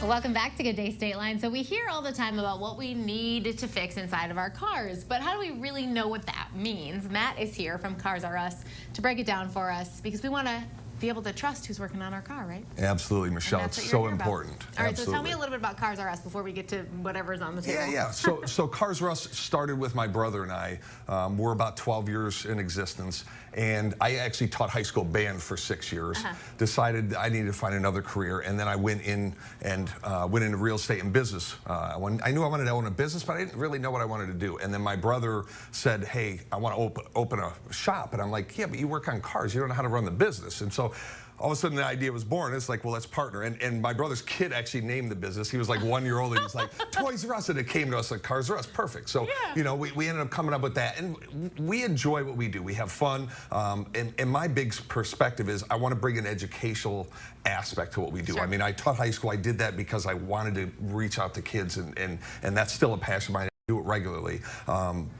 Welcome back to Good Day State Line. So we hear all the time about what we need to fix inside of our cars, but how do we really know what that means? Matt is here from Cars R Us to break it down for us because we want to be able to trust who's working on our car, right? Absolutely, Michelle. It's so important. All right, so tell me a little bit about Cars R Us before we get to whatever's on the table. Yeah. So Cars R Us started with my brother and I. We're about 12 years in existence, and I actually taught high school band for 6 years. Decided I needed to find another career, and then I went in and went into real estate and business. I knew I wanted to own a business, but I didn't really know what I wanted to do. And then my brother said, "Hey, I want to open a shop," and I'm like, "Yeah, but you work on cars. You don't know how to run the business." And so all of a sudden the idea was born. It's like, well, let's partner. And my brother's kid actually named the business. He was like 1 year old, and he's like, Toys R Us, and it came to us like Cars R Us. Perfect. So, you know, we ended up coming up with that, and we enjoy what we do. We have fun, and my big perspective is I want to bring an educational aspect to what we do. I mean, I taught high school. I did that because I wanted to reach out to kids, and that's still a passion of mine. Do it regularly,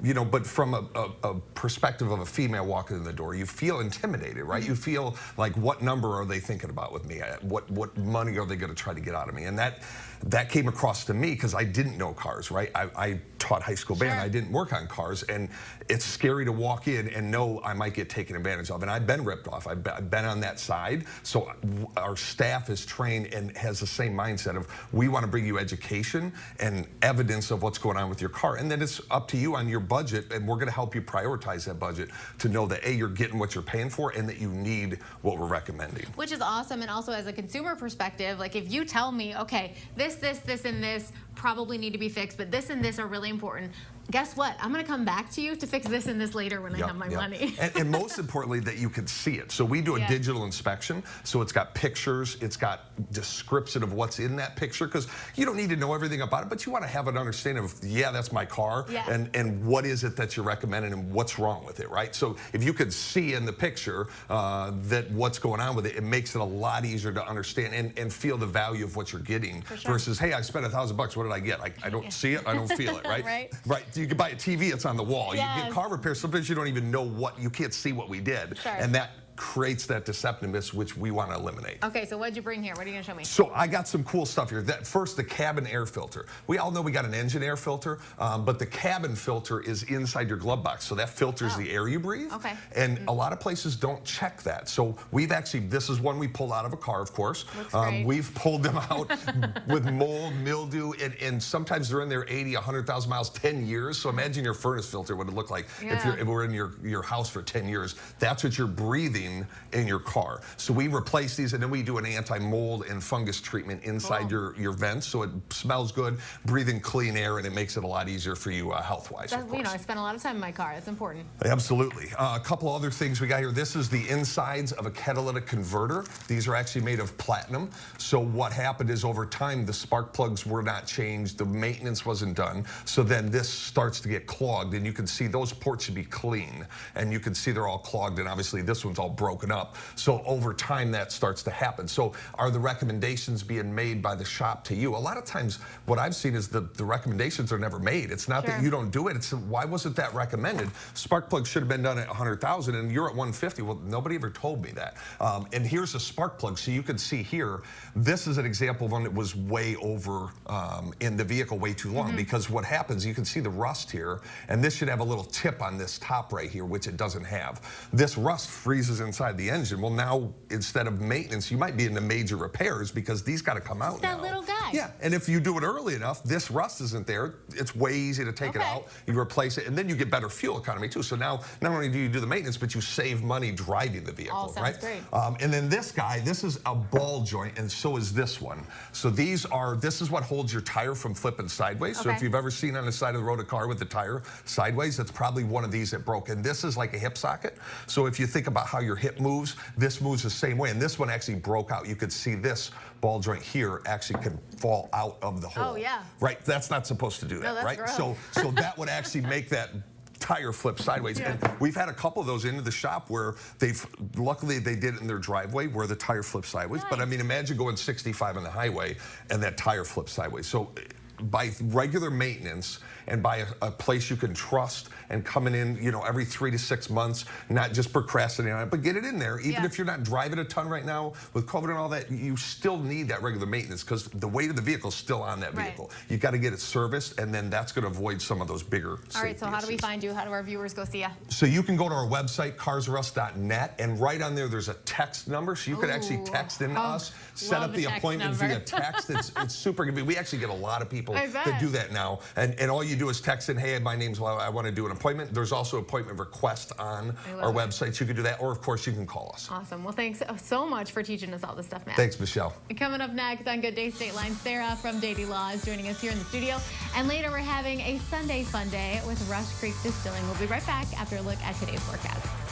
you know, but from a perspective of a female walking in the door, you feel intimidated, right? You feel like, what number are they thinking about with me? What money are they going to try to get out of me? And that came across to me because I didn't know cars, right? I taught high school band. I didn't work on cars, and it's scary to walk in and know I might get taken advantage of. And I've been ripped off. I've been on that side. So our staff is trained and has the same mindset of, we want to bring you education and evidence of what's going on with your car. And then it's up to you on your budget, and we're going to help you prioritize that budget to know that, A, you're getting what you're paying for, and that you need what we're recommending. Which is awesome. And also, as a consumer perspective, like, if you tell me, okay, this, and this probably need to be fixed, but this and this are really important, guess what? I'm going to come back to you to fix this and this later when I have my money. And most importantly, that you can see it. So we do a digital inspection. So it's got pictures. It's got description of what's in that picture, because you don't need to know everything about it, but you want to have an understanding of, yeah, that's my car, and what is it that you're recommending and what's wrong with it, right? So if you could see in the picture that what's going on with it, it makes it a lot easier to understand and feel the value of what you're getting versus, hey, I spent $1,000. What did I get? I don't see it. I don't feel it, right? Right. You can buy a TV, it's on the wall. You get car repair, sometimes you don't even know you can't see what we did. And that creates that deceptiveness, which we want to eliminate. Okay, so what did you bring here? What are you going to show me? So I got some cool stuff here. First, the cabin air filter. We all know we got an engine air filter, but the cabin filter is inside your glove box, so that filters the air you breathe. And a lot of places don't check that. So we've actually, this is one we pulled out of a car, of course. We've pulled them out with mold, mildew, and sometimes they're in there 80, 100,000 miles, 10 years. So imagine your furnace filter, what it look like if we're in your house for 10 years. That's what you're breathing in your car. So we replace these, and then we do an anti-mold and fungus treatment inside your vents, so it smells good, breathing clean air, and it makes it a lot easier for you health-wise. You know, I spend a lot of time in my car. That's important. Absolutely. A couple other things we got here. This is the insides of a catalytic converter. These are actually made of platinum. So what happened is, over time, the spark plugs were not changed, the maintenance wasn't done, so then this starts to get clogged, and you can see those ports should be clean, and you can see they're all clogged, and obviously this one's all broken up. So over time that starts to happen. So are the recommendations being made by the shop to you? A lot of times what I've seen is the recommendations are never made. It's not that you don't do it. It's why wasn't that recommended? Spark plug should have been done at 100,000 and you're at 150. Well, nobody ever told me that. And here's a spark plug. So you can see here, this is an example of one that was way over in the vehicle way too long, because what happens, you can see the rust here, and this should have a little tip on this top right here, which it doesn't have. This rust freezes inside the engine. Well, now instead of maintenance, you might be into major repairs because these got to come out now. That little guy. Yeah, and if you do it early enough, this rust isn't there. It's way easy to take it out. You replace it, and then you get better fuel economy too. So now, not only do you do the maintenance, but you save money driving the vehicle. All sounds great. And then this guy, this is a ball joint, and so is this one. So this is what holds your tire from flipping sideways. So if you've ever seen on the side of the road a car with the tire sideways, that's probably one of these that broke. And this is like a hip socket. So if you think about how your hip moves, this moves the same way, and this one actually broke out. You could see this ball joint here actually can fall out of the hole. Right, that's not supposed to do that, right? Gross. So that would actually make that tire flip sideways. And we've had a couple of those into the shop where luckily they did it in their driveway where the tire flips sideways. But I mean, imagine going 65 on the highway and that tire flips sideways. So by regular maintenance and by a place you can trust and coming in, every 3 to 6 months, not just procrastinating on it, but get it in there. Even if you're not driving a ton right now with COVID and all that, you still need that regular maintenance because the weight of the vehicle is still on that vehicle. You got to get it serviced, and then that's going to avoid some of those bigger safety All right, so how do we issues. find you? How do our viewers go see you? So you can go to our website, carsareus.net, and right on there's a text number, so you could actually text into us, set up the appointment via text. It's super convenient. We actually get a lot of people that do that now, and all you do is text in, hey, my name's, I want to do an appointment. There's also appointment request on our website, so you can do that, or of course you can call us. Awesome. Well, thanks so much for teaching us all this stuff, Matt. Thanks, Michelle. Coming up next on Good Day State Line, Sarah from Dady Law is joining us here in the studio, and later we're having a Sunday fun day with Rush Creek Distilling. We'll be right back after a look at today's forecast.